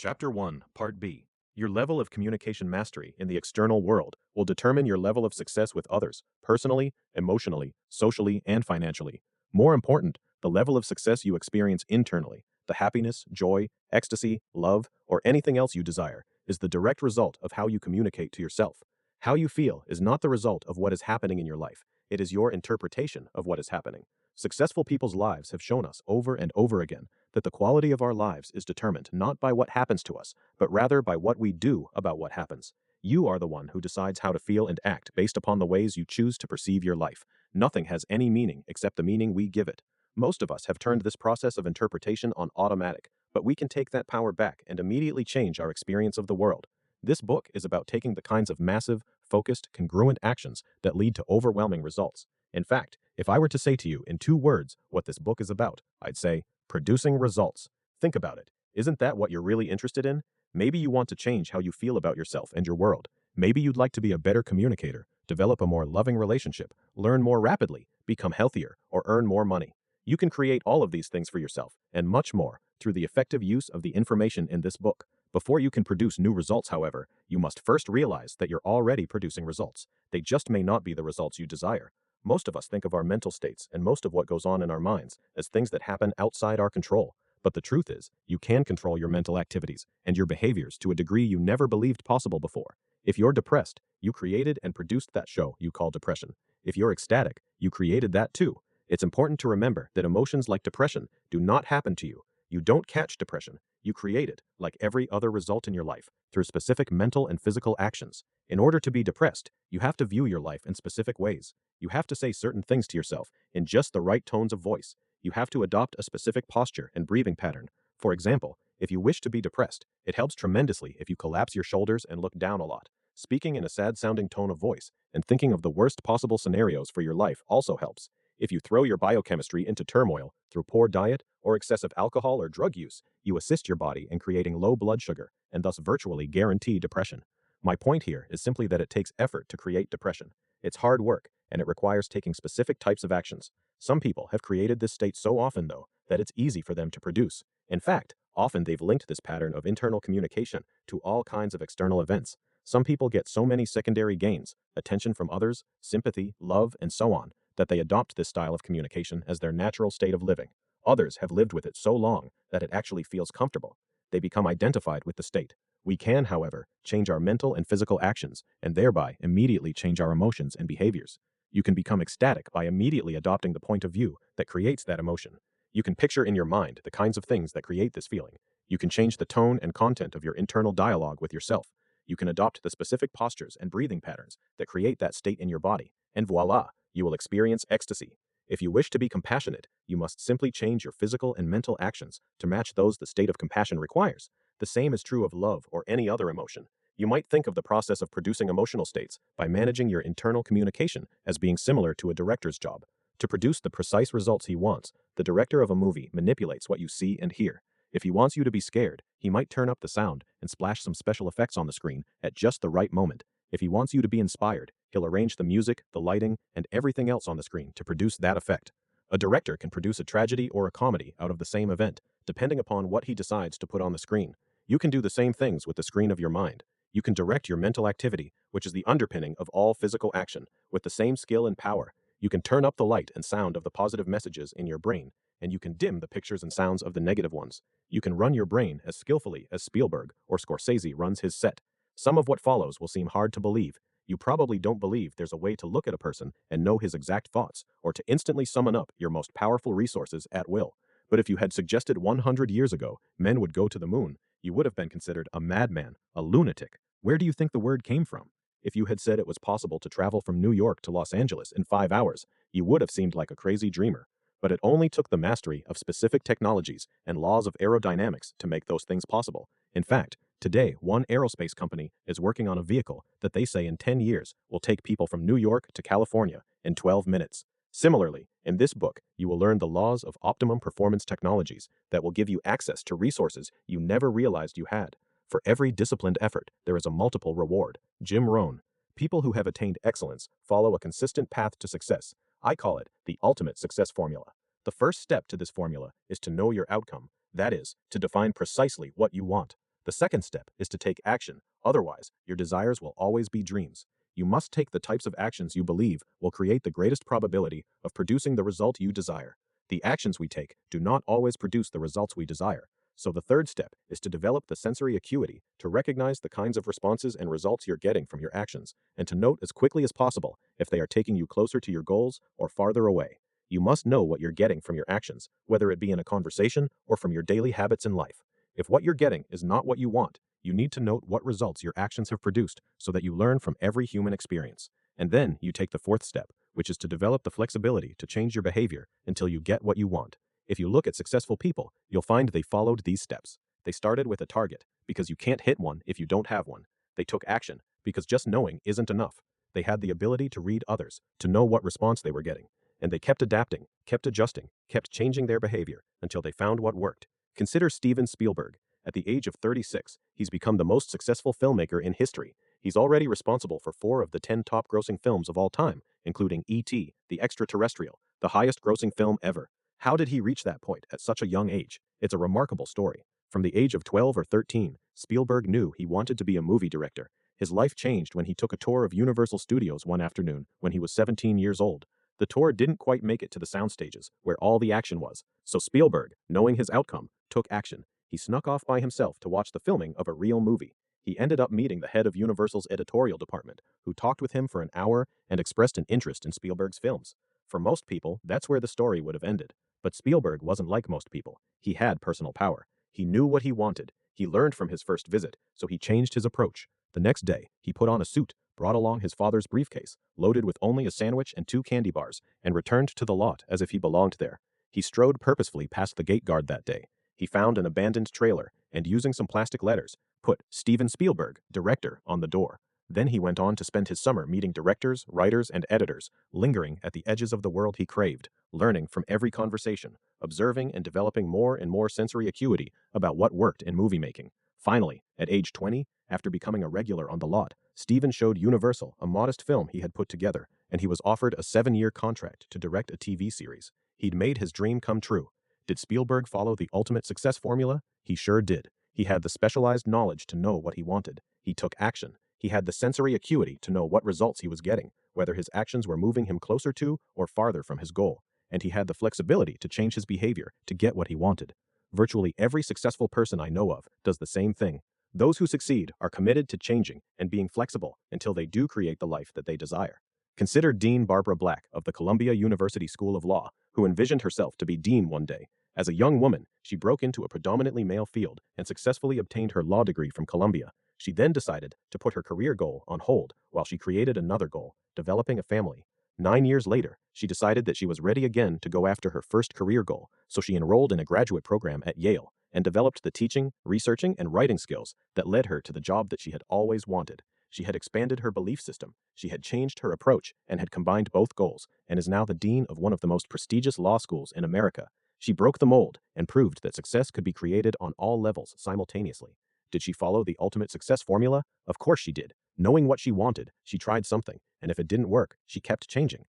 Chapter 1, Part B. Your level of communication mastery in the external world will determine your level of success with others, personally, emotionally, socially, and financially. More important, the level of success you experience internally, the happiness, joy, ecstasy, love, or anything else you desire, is the direct result of how you communicate to yourself. How you feel is not the result of what is happening in your life, it is your interpretation of what is happening. Successful people's lives have shown us over and over again that the quality of our lives is determined not by what happens to us, but rather by what we do about what happens. You are the one who decides how to feel and act based upon the ways you choose to perceive your life. Nothing has any meaning except the meaning we give it. Most of us have turned this process of interpretation on automatic, but we can take that power back and immediately change our experience of the world. This book is about taking the kinds of massive, focused, congruent actions that lead to overwhelming results. In fact, if I were to say to you in 2 words what this book is about, I'd say producing results. Think about it. Isn't that what you're really interested in? Maybe you want to change how you feel about yourself and your world. Maybe you'd like to be a better communicator, develop a more loving relationship, learn more rapidly, become healthier, or earn more money. You can create all of these things for yourself, and much more, through the effective use of the information in this book. Before you can produce new results, however, you must first realize that you're already producing results. They just may not be the results you desire. Most of us think of our mental states and most of what goes on in our minds as things that happen outside our control. But the truth is, you can control your mental activities and your behaviors to a degree you never believed possible before. If you're depressed, you created and produced that show you call depression. If you're ecstatic, you created that too. It's important to remember that emotions like depression do not happen to you. You don't catch depression. You create it, like every other result in your life, through specific mental and physical actions. In order to be depressed, you have to view your life in specific ways. You have to say certain things to yourself in just the right tones of voice. You have to adopt a specific posture and breathing pattern. For example, if you wish to be depressed, it helps tremendously if you collapse your shoulders and look down a lot. Speaking in a sad-sounding tone of voice and thinking of the worst possible scenarios for your life also helps. If you throw your biochemistry into turmoil through poor diet or excessive alcohol or drug use, you assist your body in creating low blood sugar and thus virtually guarantee depression. My point here is simply that it takes effort to create depression. It's hard work, and it requires taking specific types of actions. Some people have created this state so often, though, that it's easy for them to produce. In fact, often they've linked this pattern of internal communication to all kinds of external events. Some people get so many secondary gains, attention from others, sympathy, love, and so on, that they adopt this style of communication as their natural state of living. Others have lived with it so long that it actually feels comfortable. They become identified with the state. We can, however, change our mental and physical actions and thereby immediately change our emotions and behaviors. You can become ecstatic by immediately adopting the point of view that creates that emotion. You can picture in your mind the kinds of things that create this feeling. You can change the tone and content of your internal dialogue with yourself. You can adopt the specific postures and breathing patterns that create that state in your body, and voila, you will experience ecstasy. If you wish to be compassionate, you must simply change your physical and mental actions to match those the state of compassion requires. The same is true of love or any other emotion. You might think of the process of producing emotional states by managing your internal communication as being similar to a director's job. To produce the precise results he wants, the director of a movie manipulates what you see and hear. If he wants you to be scared, he might turn up the sound and splash some special effects on the screen at just the right moment. If he wants you to be inspired, he'll arrange the music, the lighting, and everything else on the screen to produce that effect. A director can produce a tragedy or a comedy out of the same event, depending upon what he decides to put on the screen. You can do the same things with the screen of your mind. You can direct your mental activity, which is the underpinning of all physical action, with the same skill and power. You can turn up the light and sound of the positive messages in your brain, and you can dim the pictures and sounds of the negative ones. You can run your brain as skillfully as Spielberg or Scorsese runs his set. Some of what follows will seem hard to believe. You probably don't believe there's a way to look at a person and know his exact thoughts, or to instantly summon up your most powerful resources at will. But if you had suggested 100 years ago men would go to the moon, you would have been considered a madman, a lunatic. Where do you think the word came from? If you had said it was possible to travel from New York to Los Angeles in 5 hours, you would have seemed like a crazy dreamer. But it only took the mastery of specific technologies and laws of aerodynamics to make those things possible. In fact, today, one aerospace company is working on a vehicle that they say in 10 years will take people from New York to California in 12 minutes. Similarly, in this book, you will learn the laws of optimum performance technologies that will give you access to resources you never realized you had. For every disciplined effort, there is a multiple reward. Jim Rohn. People who have attained excellence follow a consistent path to success. I call it the ultimate success formula. The first step to this formula is to know your outcome. That is, to define precisely what you want. The second step is to take action, otherwise, your desires will always be dreams. You must take the types of actions you believe will create the greatest probability of producing the result you desire. The actions we take do not always produce the results we desire. So the third step is to develop the sensory acuity to recognize the kinds of responses and results you're getting from your actions, and to note as quickly as possible if they are taking you closer to your goals or farther away. You must know what you're getting from your actions, whether it be in a conversation or from your daily habits in life. If what you're getting is not what you want, you need to note what results your actions have produced so that you learn from every human experience. And then you take the fourth step, which is to develop the flexibility to change your behavior until you get what you want. If you look at successful people, you'll find they followed these steps. They started with a target, because you can't hit one if you don't have one. They took action, because just knowing isn't enough. They had the ability to read others, to know what response they were getting. And they kept adapting, kept adjusting, kept changing their behavior until they found what worked. Consider Steven Spielberg. At the age of 36, he's become the most successful filmmaker in history. He's already responsible for 4 of the 10 top-grossing films of all time, including E.T., The Extraterrestrial, the highest-grossing film ever. How did he reach that point at such a young age? It's a remarkable story. From the age of 12 or 13, Spielberg knew he wanted to be a movie director. His life changed when he took a tour of Universal Studios one afternoon when he was 17 years old. The tour didn't quite make it to the sound stages, where all the action was, so Spielberg, knowing his outcome, took action. He snuck off by himself to watch the filming of a real movie. He ended up meeting the head of Universal's editorial department, who talked with him for an hour and expressed an interest in Spielberg's films. For most people, that's where the story would have ended. But Spielberg wasn't like most people. He had personal power. He knew what he wanted. He learned from his first visit, so he changed his approach. The next day, he put on a suit, brought along his father's briefcase, loaded with only a sandwich and 2 candy bars, and returned to the lot as if he belonged there. He strode purposefully past the gate guard that day. He found an abandoned trailer, and using some plastic letters, put Steven Spielberg, director, on the door. Then he went on to spend his summer meeting directors, writers, and editors, lingering at the edges of the world he craved, learning from every conversation, observing and developing more and more sensory acuity about what worked in movie making. Finally, at age 20, after becoming a regular on the lot, Steven showed Universal a modest film he had put together, and he was offered a 7-year contract to direct a TV series. He'd made his dream come true. Did Spielberg follow the ultimate success formula? He sure did. He had the specialized knowledge to know what he wanted. He took action. He had the sensory acuity to know what results he was getting, whether his actions were moving him closer to or farther from his goal. And he had the flexibility to change his behavior to get what he wanted. Virtually every successful person I know of does the same thing. Those who succeed are committed to changing and being flexible until they do create the life that they desire. Consider Dean Barbara Black of the Columbia University School of Law, who envisioned herself to be dean one day. As a young woman, she broke into a predominantly male field and successfully obtained her law degree from Columbia. She then decided to put her career goal on hold while she created another goal, developing a family. 9 years later, she decided that she was ready again to go after her first career goal, so she enrolled in a graduate program at Yale and developed the teaching, researching, and writing skills that led her to the job that she had always wanted. She had expanded her belief system, she had changed her approach, and had combined both goals, and is now the dean of one of the most prestigious law schools in America. She broke the mold and proved that success could be created on all levels simultaneously. Did she follow the ultimate success formula? Of course she did. Knowing what she wanted, she tried something, and if it didn't work, she kept changing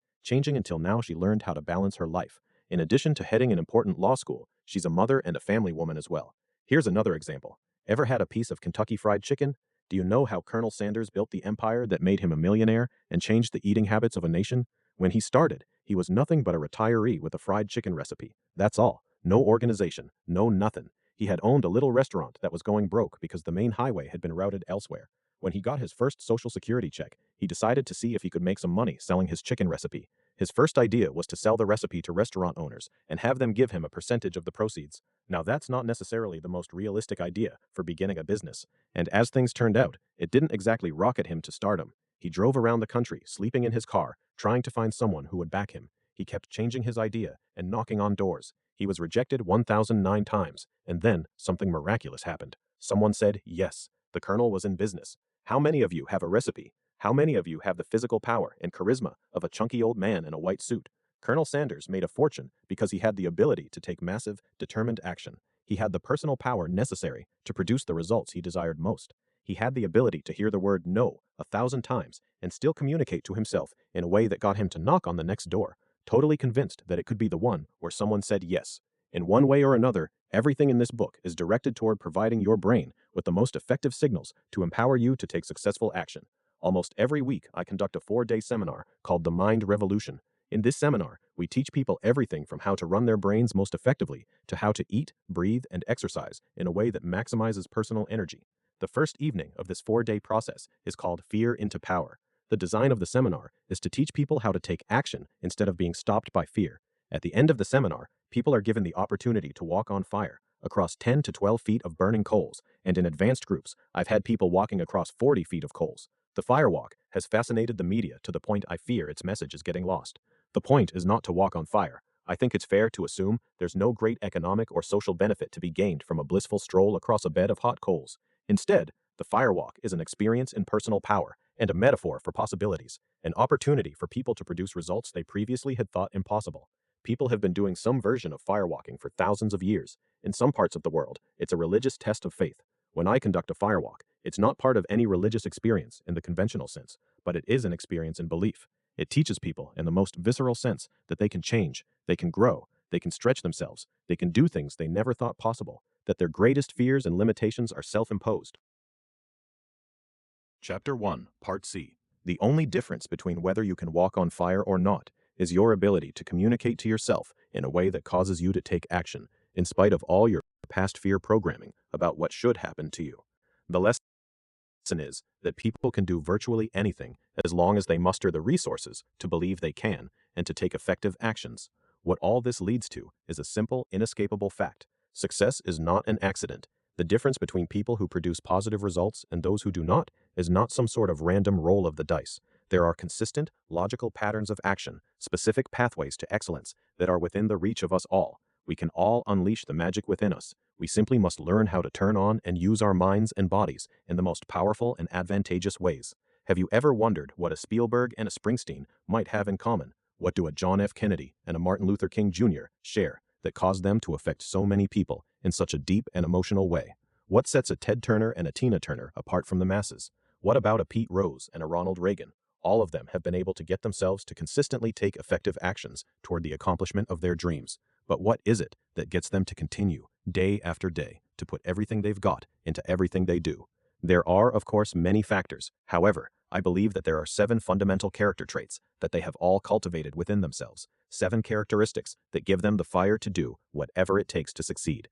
until now she learned how to balance her life. In addition to heading an important law school, she's a mother and a family woman as well. Here's another example. Ever had a piece of Kentucky Fried Chicken? Do you know how Colonel Sanders built the empire that made him a millionaire and changed the eating habits of a nation? When he started, he was nothing but a retiree with a fried chicken recipe. That's all. No organization, no nothing. He had owned a little restaurant that was going broke because the main highway had been routed elsewhere. When he got his first Social Security check, he decided to see if he could make some money selling his chicken recipe. His first idea was to sell the recipe to restaurant owners and have them give him a percentage of the proceeds. Now that's not necessarily the most realistic idea for beginning a business, and as things turned out, it didn't exactly rocket him to stardom. He drove around the country, sleeping in his car, trying to find someone who would back him. He kept changing his idea and knocking on doors. He was rejected 1,009 times, and then something miraculous happened. Someone said yes. The Colonel was in business. How many of you have a recipe? How many of you have the physical power and charisma of a chunky old man in a white suit? Colonel Sanders made a fortune because he had the ability to take massive, determined action. He had the personal power necessary to produce the results he desired most. He had the ability to hear the word no 1,000 times and still communicate to himself in a way that got him to knock on the next door, totally convinced that it could be the one where someone said yes. In one way or another, Everything in this book is directed toward providing your brain with the most effective signals to empower you to take successful action. Almost every week, I conduct a 4-day seminar called The Mind Revolution. In this seminar, we teach people everything from how to run their brains most effectively to how to eat, breathe, and exercise in a way that maximizes personal energy. The first evening of this 4-day process is called Fear into Power. The design of the seminar is to teach people how to take action instead of being stopped by fear. At the end of the seminar, people are given the opportunity to walk on fire across 10 to 12 feet of burning coals, and in advanced groups, I've had people walking across 40 feet of coals. The firewalk has fascinated the media to the point I fear its message is getting lost. The point is not to walk on fire. I think it's fair to assume there's no great economic or social benefit to be gained from a blissful stroll across a bed of hot coals. Instead, the firewalk is an experience in personal power and a metaphor for possibilities, an opportunity for people to produce results they previously had thought impossible. People have been doing some version of firewalking for thousands of years. In some parts of the world, it's a religious test of faith. When I conduct a firewalk, it's not part of any religious experience in the conventional sense, but it is an experience in belief. It teaches people in the most visceral sense that they can change, they can grow, they can stretch themselves, they can do things they never thought possible, that their greatest fears and limitations are self-imposed. Chapter 1, Part C. The only difference between whether you can walk on fire or not is your ability to communicate to yourself in a way that causes you to take action, in spite of all your past fear programming about what should happen to you. The lesson is that people can do virtually anything as long as they muster the resources to believe they can and to take effective actions. What all this leads to is a simple, inescapable fact. Success is not an accident. The difference between people who produce positive results and those who do not is not some sort of random roll of the dice. There are consistent, logical patterns of action, specific pathways to excellence that are within the reach of us all. We can all unleash the magic within us. We simply must learn how to turn on and use our minds and bodies in the most powerful and advantageous ways. Have you ever wondered what a Spielberg and a Springsteen might have in common? What do a John F. Kennedy and a Martin Luther King Jr. share that caused them to affect so many people in such a deep and emotional way? What sets a Ted Turner and a Tina Turner apart from the masses? What about a Pete Rose and a Ronald Reagan? All of them have been able to get themselves to consistently take effective actions toward the accomplishment of their dreams. But what is it that gets them to continue, day after day, to put everything they've got into everything they do? There are, of course, many factors. However, I believe that there are 7 fundamental character traits that they have all cultivated within themselves. 7 characteristics that give them the fire to do whatever it takes to succeed.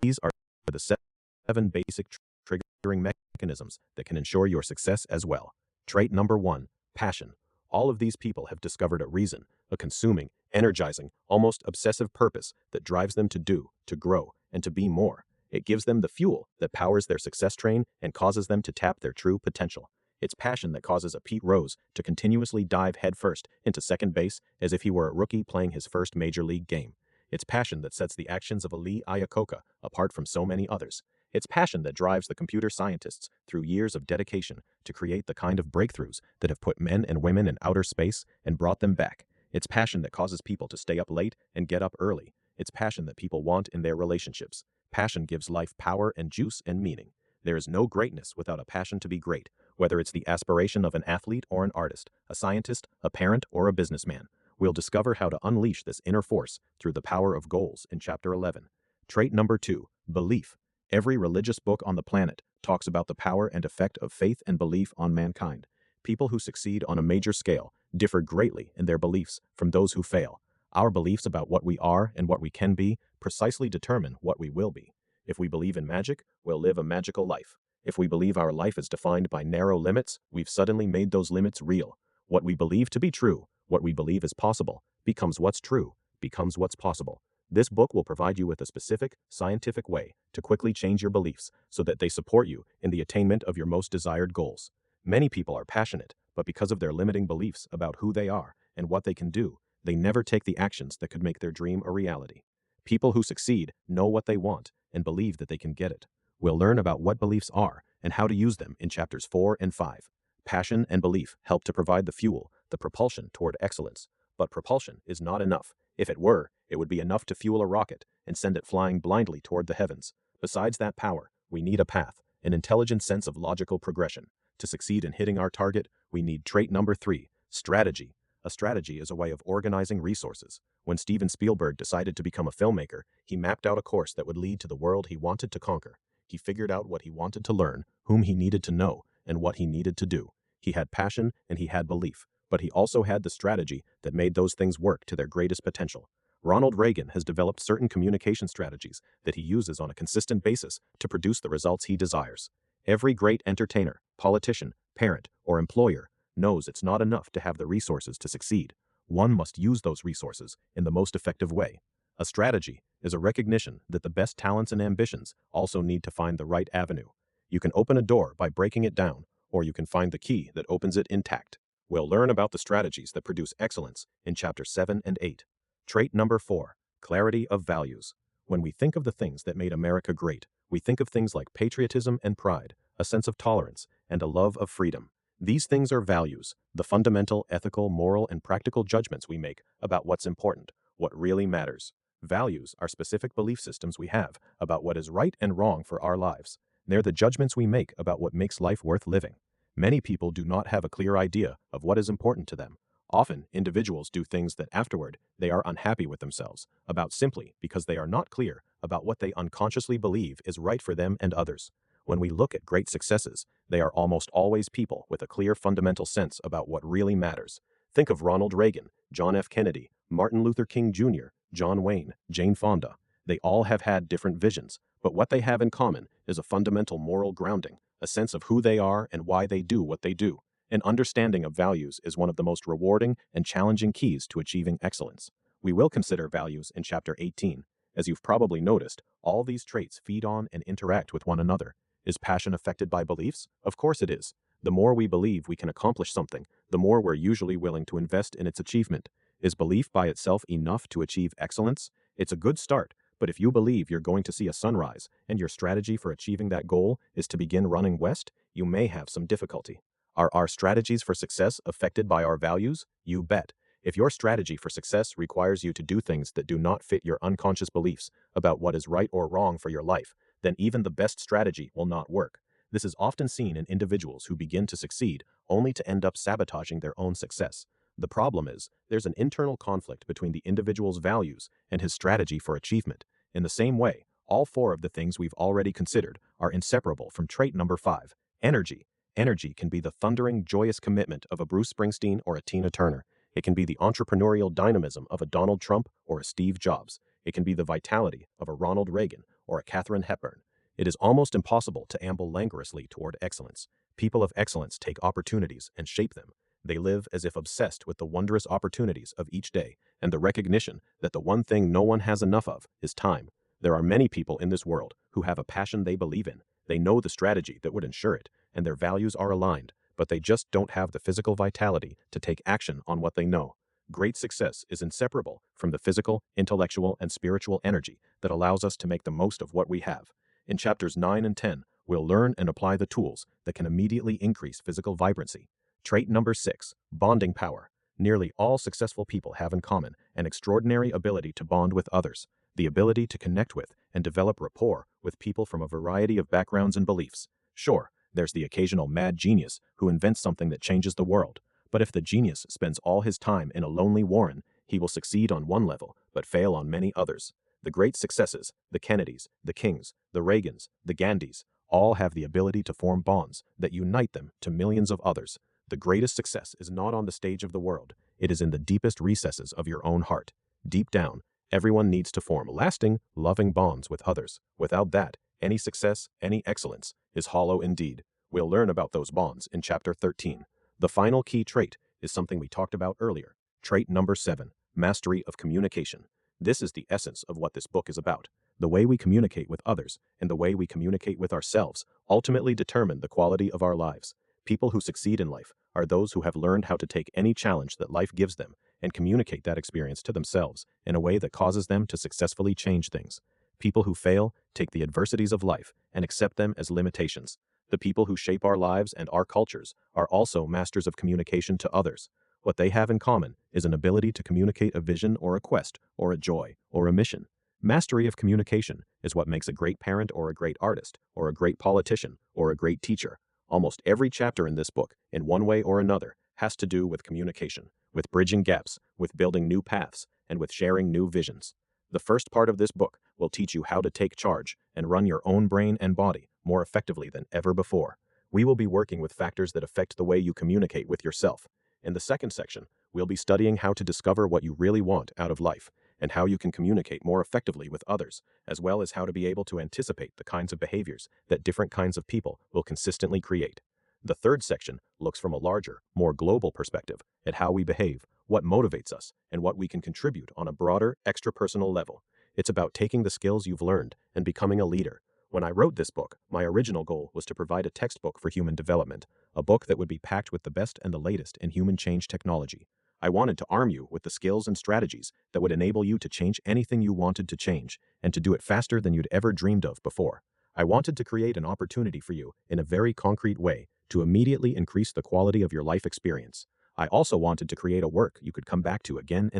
These are the 7 basic triggering mechanisms that can ensure your success as well. Trait number 1, passion. All of these people have discovered a reason, a consuming, energizing, almost obsessive purpose that drives them to do, to grow, and to be more. It gives them the fuel that powers their success train and causes them to tap their true potential. It's passion that causes a Pete Rose to continuously dive headfirst into second base as if he were a rookie playing his first major league game. It's passion that sets the actions of a Lee Iacocca apart from so many others. It's passion that drives the computer scientists through years of dedication to create the kind of breakthroughs that have put men and women in outer space and brought them back. It's passion that causes people to stay up late and get up early. It's passion that people want in their relationships. Passion gives life power and juice and meaning. There is no greatness without a passion to be great, whether it's the aspiration of an athlete or an artist, a scientist, a parent, or a businessman. We'll discover how to unleash this inner force through the power of goals in Chapter 11. Trait number 2, belief. Every religious book on the planet talks about the power and effect of faith and belief on mankind. People who succeed on a major scale differ greatly in their beliefs from those who fail. Our beliefs about what we are and what we can be precisely determine what we will be. If we believe in magic, we'll live a magical life. If we believe our life is defined by narrow limits, we've suddenly made those limits real. What we believe to be true, what we believe is possible, becomes what's true, becomes what's possible. This book will provide you with a specific, scientific way to quickly change your beliefs so that they support you in the attainment of your most desired goals. Many people are passionate, but because of their limiting beliefs about who they are and what they can do, they never take the actions that could make their dream a reality. People who succeed know what they want and believe that they can get it. We'll learn about what beliefs are and how to use them in chapters 4 and 5. Passion and belief help to provide the fuel, the propulsion toward excellence. But propulsion is not enough. If it were, it would be enough to fuel a rocket and send it flying blindly toward the heavens. Besides that power, we need a path, an intelligent sense of logical progression. To succeed in hitting our target, we need trait number 3, strategy. A strategy is a way of organizing resources. When Steven Spielberg decided to become a filmmaker, he mapped out a course that would lead to the world he wanted to conquer. He figured out what he wanted to learn, whom he needed to know, and what he needed to do. He had passion and he had belief, but he also had the strategy that made those things work to their greatest potential. Ronald Reagan has developed certain communication strategies that he uses on a consistent basis to produce the results he desires. Every great entertainer, politician, parent, or employer knows it's not enough to have the resources to succeed. One must use those resources in the most effective way. A strategy is a recognition that the best talents and ambitions also need to find the right avenue. You can open a door by breaking it down, or you can find the key that opens it intact. We'll learn about the strategies that produce excellence in chapters 7 and 8. Trait number 4, clarity of values. When we think of the things that made America great, we think of things like patriotism and pride, a sense of tolerance, and a love of freedom. These things are values, the fundamental ethical, moral, and practical judgments we make about what's important, what really matters. Values are specific belief systems we have about what is right and wrong for our lives. They're the judgments we make about what makes life worth living. Many people do not have a clear idea of what is important to them. Often, individuals do things that afterward they are unhappy with themselves about simply because they are not clear about what they unconsciously believe is right for them and others. When we look at great successes, they are almost always people with a clear fundamental sense about what really matters. Think of Ronald Reagan, John F. Kennedy, Martin Luther King Jr., John Wayne, Jane Fonda. They all have had different visions, but what they have in common is a fundamental moral grounding, a sense of who they are and why they do what they do. An understanding of values is one of the most rewarding and challenging keys to achieving excellence. We will consider values in Chapter 18. As you've probably noticed, all these traits feed on and interact with one another. Is passion affected by beliefs? Of course it is. The more we believe we can accomplish something, the more we're usually willing to invest in its achievement. Is belief by itself enough to achieve excellence? It's a good start, but if you believe you're going to see a sunrise and your strategy for achieving that goal is to begin running west, you may have some difficulty. Are our strategies for success affected by our values? You bet. If your strategy for success requires you to do things that do not fit your unconscious beliefs about what is right or wrong for your life, then even the best strategy will not work. This is often seen in individuals who begin to succeed only to end up sabotaging their own success. The problem is, there's an internal conflict between the individual's values and his strategy for achievement. In the same way, all 4 of the things we've already considered are inseparable from trait number 5, energy. Energy can be the thundering, joyous commitment of a Bruce Springsteen or a Tina Turner. It can be the entrepreneurial dynamism of a Donald Trump or a Steve Jobs. It can be the vitality of a Ronald Reagan or a Katharine Hepburn. It is almost impossible to amble languorously toward excellence. People of excellence take opportunities and shape them. They live as if obsessed with the wondrous opportunities of each day and the recognition that the one thing no one has enough of is time. There are many people in this world who have a passion they believe in. They know the strategy that would ensure it, and their values are aligned, but they just don't have the physical vitality to take action on what they know. Great success is inseparable from the physical, intellectual, and spiritual energy that allows us to make the most of what we have. In chapters 9 and 10, we'll learn and apply the tools that can immediately increase physical vibrancy. Trait number 6, bonding power. Nearly all successful people have in common an extraordinary ability to bond with others, the ability to connect with and develop rapport with people from a variety of backgrounds and beliefs. Sure, there's the occasional mad genius who invents something that changes the world. But if the genius spends all his time in a lonely warren, he will succeed on one level, but fail on many others. The great successes, the Kennedys, the Kings, the Reagans, the Gandhis, all have the ability to form bonds that unite them to millions of others. The greatest success is not on the stage of the world. It is in the deepest recesses of your own heart. Deep down, everyone needs to form lasting, loving bonds with others. Without that, any success, any excellence, is hollow indeed. We'll learn about those bonds in chapter 13. The final key trait is something we talked about earlier. Trait number 7, mastery of communication. This is the essence of what this book is about. The way we communicate with others and the way we communicate with ourselves ultimately determine the quality of our lives. People who succeed in life are those who have learned how to take any challenge that life gives them and communicate that experience to themselves in a way that causes them to successfully change things. People who fail take the adversities of life and accept them as limitations. The people who shape our lives and our cultures are also masters of communication to others. What they have in common is an ability to communicate a vision or a quest or a joy or a mission. Mastery of communication is what makes a great parent or a great artist or a great politician or a great teacher. Almost every chapter in this book, in one way or another, has to do with communication. with bridging gaps, with building new paths, and with sharing new visions. The first part of this book will teach you how to take charge and run your own brain and body more effectively than ever before. We will be working with factors that affect the way you communicate with yourself. In the second section, we'll be studying how to discover what you really want out of life and how you can communicate more effectively with others, as well as how to be able to anticipate the kinds of behaviors that different kinds of people will consistently create. The third section looks from a larger, more global perspective at how we behave, what motivates us, and what we can contribute on a broader, extrapersonal level. It's about taking the skills you've learned and becoming a leader. When I wrote this book, my original goal was to provide a textbook for human development, a book that would be packed with the best and the latest in human change technology. I wanted to arm you with the skills and strategies that would enable you to change anything you wanted to change, and to do it faster than you'd ever dreamed of before. I wanted to create an opportunity for you in a very concrete way to immediately increase the quality of your life experience. I also wanted to create a work you could come back to again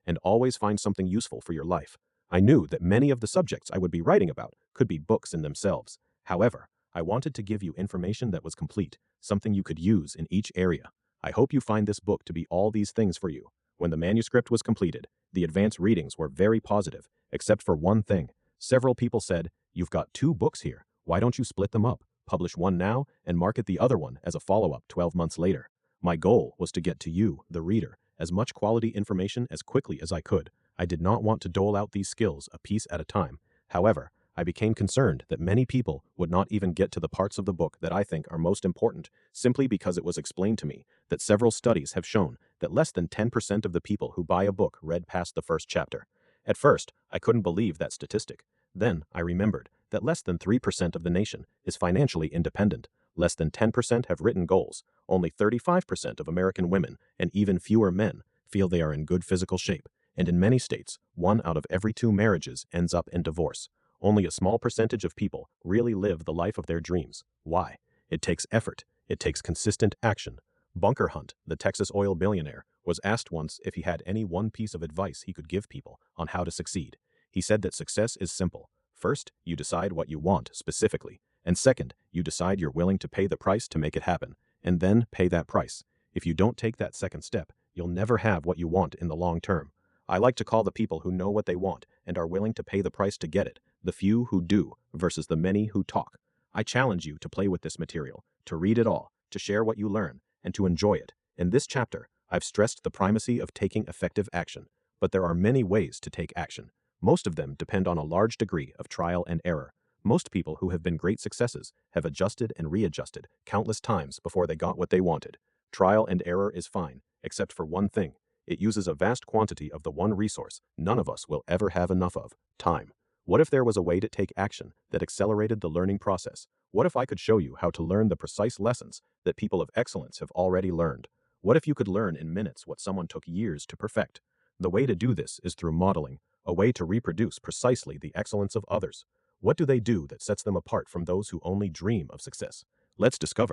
and always find something useful for your life. I knew that many of the subjects I would be writing about could be books in themselves. However, I wanted to give you information that was complete, something you could use in each area. I hope you find this book to be all these things for you. When the manuscript was completed, the advance readings were very positive, except for one thing. Several people said, "You've got 2 books here. Why don't you split them up? Publish one now and market the other one as a follow-up 12 months later." My goal was to get to you, the reader, as much quality information as quickly as I could. I did not want to dole out these skills a piece at a time. However, I became concerned that many people would not even get to the parts of the book that I think are most important, simply because it was explained to me that several studies have shown that less than 10% of the people who buy a book read past the first chapter. At first, I couldn't believe that statistic. Then I remembered that less than 3% of the nation is financially independent. Less than 10% have written goals. Only 35% of American women and even fewer men feel they are in good physical shape. And in many states, 1 out of every 2 marriages ends up in divorce. Only a small percentage of people really live the life of their dreams. Why? It takes effort. It takes consistent action. Bunker Hunt, the Texas oil billionaire, was asked once if he had any one piece of advice he could give people on how to succeed. He said that success is simple. First, you decide what you want specifically. And second, you decide you're willing to pay the price to make it happen. And then pay that price. If you don't take that second step, you'll never have what you want in the long term. I like to call the people who know what they want and are willing to pay the price to get it, the few who do versus the many who talk. I challenge you to play with this material, to read it all, to share what you learn, and to enjoy it. In this chapter, I've stressed the primacy of taking effective action, but there are many ways to take action. Most of them depend on a large degree of trial and error. Most people who have been great successes have adjusted and readjusted countless times before they got what they wanted. Trial and error is fine, except for one thing. It uses a vast quantity of the one resource none of us will ever have enough of: time. What if there was a way to take action that accelerated the learning process? What if I could show you how to learn the precise lessons that people of excellence have already learned? What if you could learn in minutes what someone took years to perfect? The way to do this is through modeling, a way to reproduce precisely the excellence of others. What do they do that sets them apart from those who only dream of success? Let's discover.